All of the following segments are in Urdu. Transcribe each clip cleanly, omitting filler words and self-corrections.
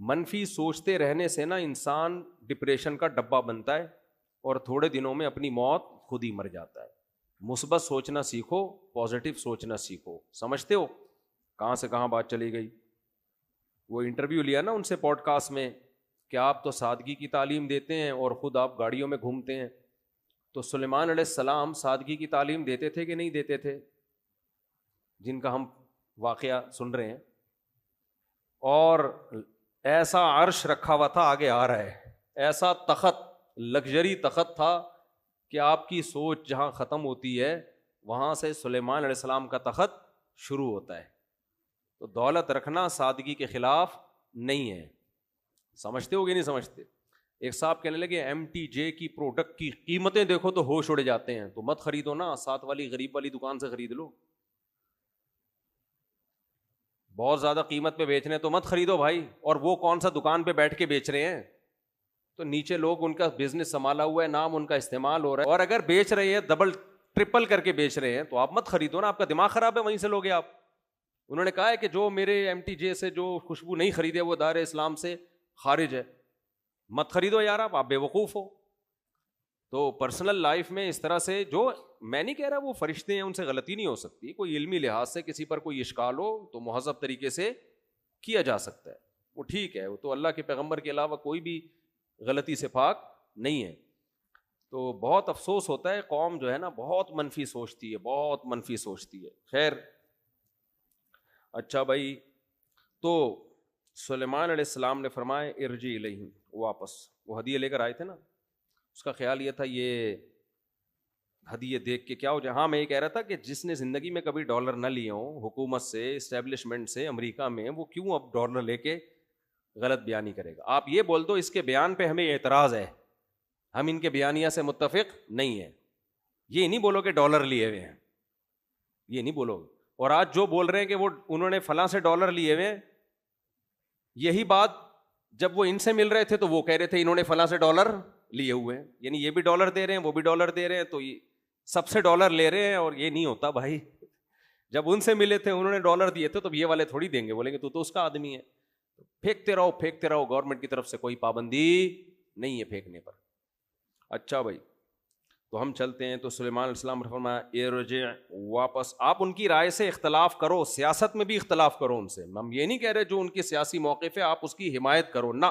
منفی سوچتے رہنے سے نا انسان ڈپریشن کا ڈبہ بنتا ہے اور تھوڑے دنوں میں اپنی موت خود ہی مر جاتا ہے. مثبت سوچنا سیکھو, پازیٹیو سوچنا سیکھو. سمجھتے ہو کہاں سے کہاں بات چلی گئی؟ وہ انٹرویو لیا نا ان سے پوڈ کاسٹ میں کہ آپ تو سادگی کی تعلیم دیتے ہیں اور خود آپ گاڑیوں میں گھومتے ہیں. تو سلیمان علیہ السلام سادگی کی تعلیم دیتے تھے کہ نہیں دیتے تھے؟ جن کا ہم واقعہ سن رہے ہیں. اور ایسا عرش رکھا ہوا تھا, آگے آ رہا ہے, ایسا تخت, لگژری تخت تھا کہ آپ کی سوچ جہاں ختم ہوتی ہے وہاں سے سلیمان علیہ السلام کا تخت شروع ہوتا ہے. تو دولت رکھنا سادگی کے خلاف نہیں ہے. سمجھتے ہو کہ نہیں سمجھتے؟ ایک صاحب کہنے لگے ایم ٹی جے کی پروڈکٹ کی قیمتیں دیکھو تو ہوش اڑ جاتے ہیں, تو مت خریدو نا, ساتھ والی غریب والی دکان سے خرید لو. بہت زیادہ قیمت پہ بیچ رہے ہیں تو مت خریدو بھائی. اور وہ کون سا دکان پہ بیٹھ کے بیچ رہے ہیں؟ تو نیچے لوگ ان کا بزنس سنبھالا ہوا ہے, نام ان کا استعمال ہو رہا ہے, اور اگر بیچ رہے ہیں ڈبل ٹرپل کر کے بیچ رہے ہیں تو آپ مت خریدو نا, آپ کا دماغ خراب ہے, وہیں سے لوگے آپ. انہوں نے کہا ہے کہ جو میرے ایم ٹی جے سے جو خوشبو نہیں خریدے وہ دار اسلام سے خارج ہے. مت خریدو یار, آپ بے وقوف ہو. تو پرسنل لائف میں اس طرح سے, جو میں نہیں کہہ رہا وہ فرشتے ہیں ان سے غلطی نہیں ہو سکتی, کوئی علمی لحاظ سے کسی پر کوئی اشکال ہو تو مہذب طریقے سے کیا جا سکتا ہے, وہ ٹھیک ہے, وہ تو اللہ کے پیغمبر کے علاوہ کوئی بھی غلطی سے پاک نہیں ہے. تو بہت افسوس ہوتا ہے, قوم جو ہے نا بہت منفی سوچتی ہے, بہت منفی سوچتی ہے. خیر اچھا بھائی, تو سلیمان علیہ السلام نے فرمایا ارجی الیہم, واپس. وہ ہدیے لے کر آئے تھے نا, اس کا خیال یہ تھا یہ ہدیے دیکھ کے کیا ہو جائے. ہاں میں یہ کہہ رہا تھا کہ جس نے زندگی میں کبھی ڈالر نہ لیے ہوں حکومت سے, اسٹیبلشمنٹ سے, امریکہ میں, وہ کیوں اب ڈالر لے کے غلط بیانی کرے گا. آپ یہ بول دو اس کے بیان پہ ہمیں اعتراض ہے, ہم ان کے بیانیہ سے متفق نہیں ہیں. یہ نہیں بولو کہ ڈالر لیے ہوئے ہیں, یہ نہیں بولو. اور آج جو بول رہے ہیں کہ وہ انہوں نے فلاں سے ڈالر لیے ہوئے ہیں, یہی بات جب وہ ان سے مل رہے تھے تو وہ کہہ رہے تھے انہوں نے فلاں سے ڈالر لیے ہوئے ہیں, یعنی یہ بھی ڈالر دے رہے ہیں وہ بھی ڈالر دے رہے ہیں, تو یہ سب سے ڈالر لے رہے ہیں. اور یہ نہیں ہوتا بھائی, جب ان سے ملے تھے انہوں نے ڈالر دیے تھے تو یہ والے تھوڑی دیں گے, بولیں گے تو اس کا آدمی ہے. پھینکتے رہو پھینکتے رہو, گورنمنٹ کی طرف سے کوئی پابندی نہیں ہے پھینکنے پر. اچھا بھائی, تو ہم چلتے ہیں. تو سلیمان علیہ السلام نے فرمایا ارجع, واپس. آپ ان کی رائے سے اختلاف کرو, سیاست میں بھی اختلاف کرو ان سے. ہم یہ نہیں کہہ رہے جو ان کے سیاسی موقف ہے آپ اس کی حمایت کرو, نہ,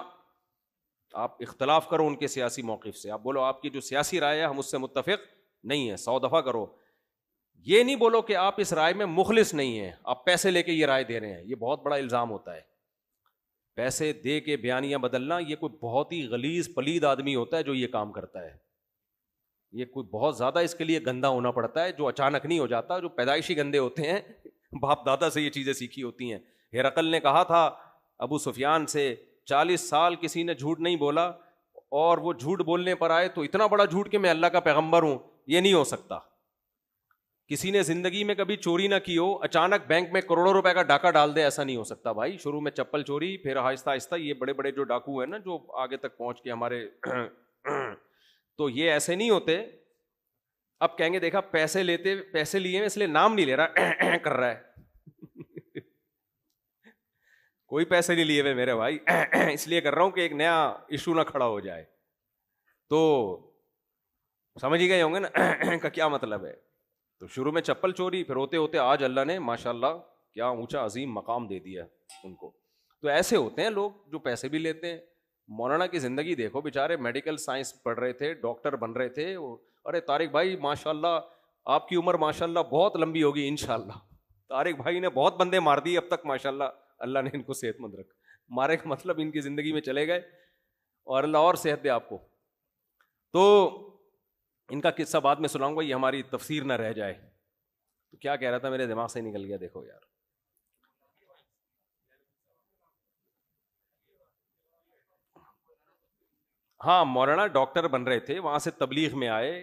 آپ اختلاف کرو ان کے سیاسی موقف سے. آپ بولو آپ کی جو سیاسی رائے ہے ہم اس سے متفق نہیں ہے, 100 دفعہ کرو. یہ نہیں بولو کہ آپ اس رائے میں مخلص نہیں ہیں, آپ پیسے لے کے یہ رائے دے رہے ہیں. یہ بہت بڑا الزام ہوتا ہے, پیسے دے کے بیانیاں بدلنا. یہ کوئی بہت ہی غلیظ پلید آدمی ہوتا ہے جو یہ کام کرتا ہے. یہ کوئی بہت زیادہ اس کے لیے گندا ہونا پڑتا ہے, جو اچانک نہیں ہو جاتا, جو پیدائشی گندے ہوتے ہیں, باپ دادا سے یہ چیزیں سیکھی ہوتی ہیں. ہرقل نے کہا تھا ابو سفیان سے 40 سال کسی نے جھوٹ نہیں بولا, اور وہ جھوٹ بولنے پر آئے تو اتنا بڑا جھوٹ کہ میں اللہ کا پیغمبر ہوں. یہ نہیں ہو سکتا. کسی نے زندگی میں کبھی چوری نہ کی ہو, اچانک بینک میں کروڑوں روپے کا ڈاکہ ڈال دے, ایسا نہیں ہو سکتا بھائی. شروع میں چپل چوری, پھر آہستہ آہستہ یہ بڑے بڑے جو ڈاکو ہیں نا جو آگے تک پہنچ کے ہمارے تو یہ ایسے نہیں ہوتے. اب کہیں گے دیکھا پیسے لیے اس لیے نام نہیں لے رہا, کر رہا ہے. کوئی پیسے نہیں لیے ہوئے میرے بھائی, اس لیے کر رہا ہوں کہ ایک نیا ایشو نہ کھڑا ہو جائے. تو سمجھ ہی گئے ہوں گے نا کا کیا مطلب ہے. تو شروع میں چپل چوری, پھر ہوتے ہوتے آج اللہ نے ماشاءاللہ کیا اونچا عظیم مقام دے دیا ان کو. تو ایسے ہوتے ہیں لوگ جو پیسے بھی لیتے ہیں. مولانا کی زندگی دیکھو, بیچارے میڈیکل سائنس پڑھ رہے تھے, ڈاکٹر بن رہے تھے. ارے طارق بھائی ماشاءاللہ آپ کی عمر ماشاءاللہ بہت لمبی ہوگی انشاءاللہ. طارق بھائی نے بہت بندے مار دیے اب تک ماشاءاللہ, اللہ نے ان کو صحت مند رکھا. مارے کا مطلب ان کی زندگی میں چلے گئے, اور اللہ اور صحت دے آپ کو. تو ان کا قصہ بعد میں سناؤں گا, یہ ہماری تفسیر نہ رہ جائے. تو کیا کہہ رہا تھا, میرے دماغ سے نکل گیا, دیکھو یار. ہاں مولانا ڈاکٹر بن رہے تھے, وہاں سے تبلیغ میں آئے,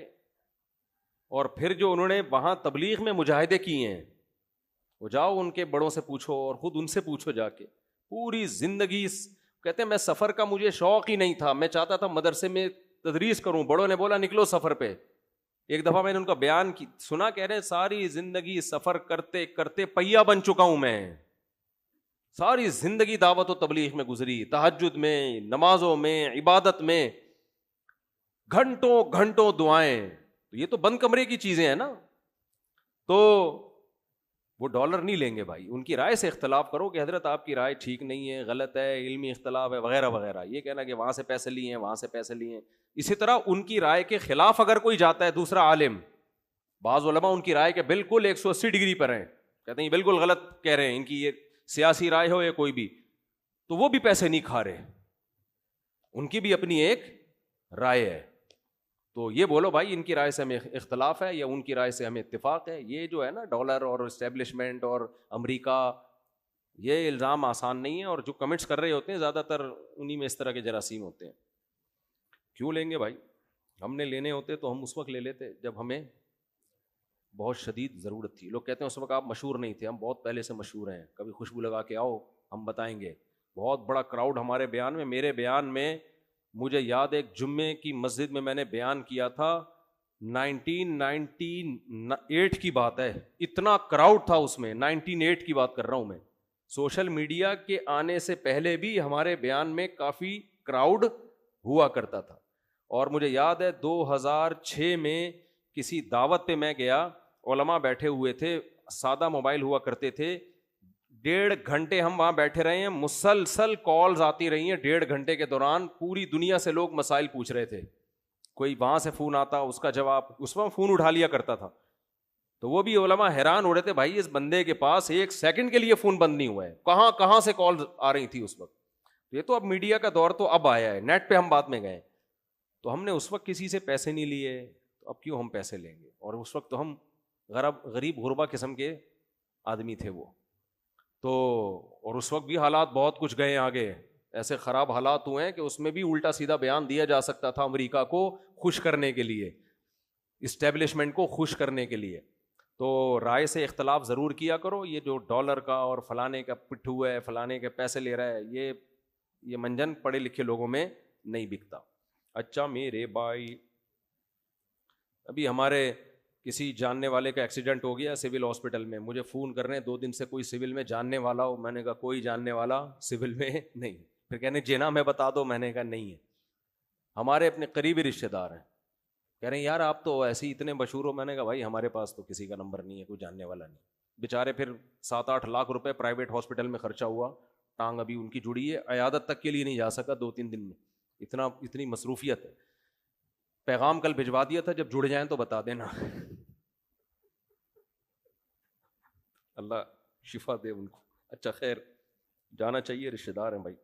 اور پھر جو انہوں نے وہاں تبلیغ میں مجاہدے کیے ہیں, وہ جاؤ ان کے بڑوں سے پوچھو اور خود ان سے پوچھو جا کے. پوری زندگی کہتے ہیں میں سفر کا مجھے شوق ہی نہیں تھا, میں چاہتا تھا مدرسے میں تدریس کروں. بڑوں نے بولا نکلو سفر پہ. ایک دفعہ میں نے ان کا بیان سنا, کہہ رہے ہیں ساری زندگی سفر کرتے کرتے پہیا بن چکا ہوں میں, ساری زندگی دعوت و تبلیغ میں گزری، تہجد میں، نمازوں میں، عبادت میں، گھنٹوں گھنٹوں دعائیں. یہ تو بند کمرے کی چیزیں ہیں نا. تو وہ ڈالر نہیں لیں گے بھائی. ان کی رائے سے اختلاف کرو کہ حضرت آپ کی رائے ٹھیک نہیں ہے، غلط ہے، علمی اختلاف ہے وغیرہ وغیرہ. یہ کہنا کہ وہاں سے پیسے لیے ہیں، وہاں سے پیسے لیے ہیں. اسی طرح ان کی رائے کے خلاف اگر کوئی جاتا ہے دوسرا عالم، بعض علماء ان کی رائے کے بالکل 180 ڈگری پر ہیں، کہتے ہیں بالکل غلط کہہ رہے ہیں، ان کی یہ سیاسی رائے ہو یا کوئی بھی، تو وہ بھی پیسے نہیں کھا رہے، ان کی بھی اپنی ایک رائے ہے. تو یہ بولو بھائی ان کی رائے سے ہمیں اختلاف ہے یا ان کی رائے سے ہمیں اتفاق ہے. یہ جو ہے نا ڈالر اور اسٹیبلشمنٹ اور امریکہ، یہ الزام آسان نہیں ہے. اور جو کمنٹس کر رہے ہوتے ہیں زیادہ تر انہی میں اس طرح کے جراثیم ہوتے ہیں. کیوں لیں گے بھائی؟ ہم نے لینے ہوتے تو ہم اس وقت لے لیتے جب ہمیں بہت شدید ضرورت تھی. لوگ کہتے ہیں اس وقت آپ مشہور نہیں تھے. ہم بہت پہلے سے مشہور ہیں، کبھی خوشبو لگا کے آؤ ہم بتائیں گے. بہت بڑا کراؤڈ ہمارے بیان میں. میرے بیان میں مجھے یاد ایک جمعے کی مسجد میں نے بیان کیا تھا، 1998 کی بات ہے. اتنا کراؤڈ تھا اس میں، 1998 کی بات کر رہا ہوں میں. سوشل میڈیا کے آنے سے پہلے بھی ہمارے بیان میں کافی کراؤڈ ہوا کرتا تھا. اور مجھے یاد ہے 2006 میں کسی دعوت پہ میں گیا، علماء بیٹھے ہوئے تھے، سادہ موبائل ہوا کرتے تھے. 1.5 گھنٹے ہم وہاں بیٹھے رہے ہیں، مسلسل کالز آتی رہی ہیں. 1.5 گھنٹے کے دوران پوری دنیا سے لوگ مسائل پوچھ رہے تھے. کوئی وہاں سے فون آتا، اس کا جواب، اس وقت فون اٹھا لیا کرتا تھا. تو وہ بھی علماء حیران ہو رہے تھے، بھائی اس بندے کے پاس 1 سیکنڈ کے لیے فون بند نہیں ہوا ہے، کہاں کہاں سے کالز آ رہی تھی اس وقت. یہ تو اب میڈیا کا دور تو اب آیا ہے، نیٹ پہ ہم بات میں گئے. تو ہم نے اس وقت کسی سے پیسے نہیں لیے، تو اب کیوں ہم پیسے لیں گے؟ اور اس وقت تو ہم غریب غربا قسم کے آدمی تھے وہ تو. اور اس وقت بھی حالات بہت کچھ گئے آگے، ایسے خراب حالات ہوئے ہیں کہ اس میں بھی الٹا سیدھا بیان دیا جا سکتا تھا امریکہ کو خوش کرنے کے لیے، اسٹیبلشمنٹ کو خوش کرنے کے لیے. تو رائے سے اختلاف ضرور کیا کرو. یہ جو ڈالر کا اور فلانے کا پٹھو ہے، فلانے کے پیسے لے رہا ہے، یہ منجن پڑھے لکھے لوگوں میں نہیں بکتا. اچھا میرے بھائی، ابھی ہمارے کسی جاننے والے کا ایکسیڈنٹ ہو گیا سول ہاسپٹل میں. مجھے فون کر رہے ہیں 2 دن سے کوئی سول میں جاننے والا ہو. میں نے کہا کوئی جاننے والا سول میں نہیں. پھر کہنے جینا میں بتا دو. میں نے کہا نہیں ہے. ہمارے اپنے قریبی رشتے دار ہیں. کہہ رہے ہیں یار آپ تو ایسے ہی اتنے مشہور ہو. میں نے کہا بھائی ہمارے پاس تو کسی کا نمبر نہیں ہے، کوئی جاننے والا نہیں. بیچارے پھر 7-8 لاکھ روپے پرائیویٹ ہاسپٹل میں خرچہ ہوا. ٹانگ ابھی ان کی جڑی ہے، عیادت تک کے لیے نہیں جا سکا 2-3 دن میں. اتنی مصروفیت ہے. پیغام کل بھجوا دیا تھا، جب جڑ جائیں تو بتا دینا. اللہ شفا دے ان کو. اچھا خیر، جانا چاہیے، رشتے دار ہیں بھائی.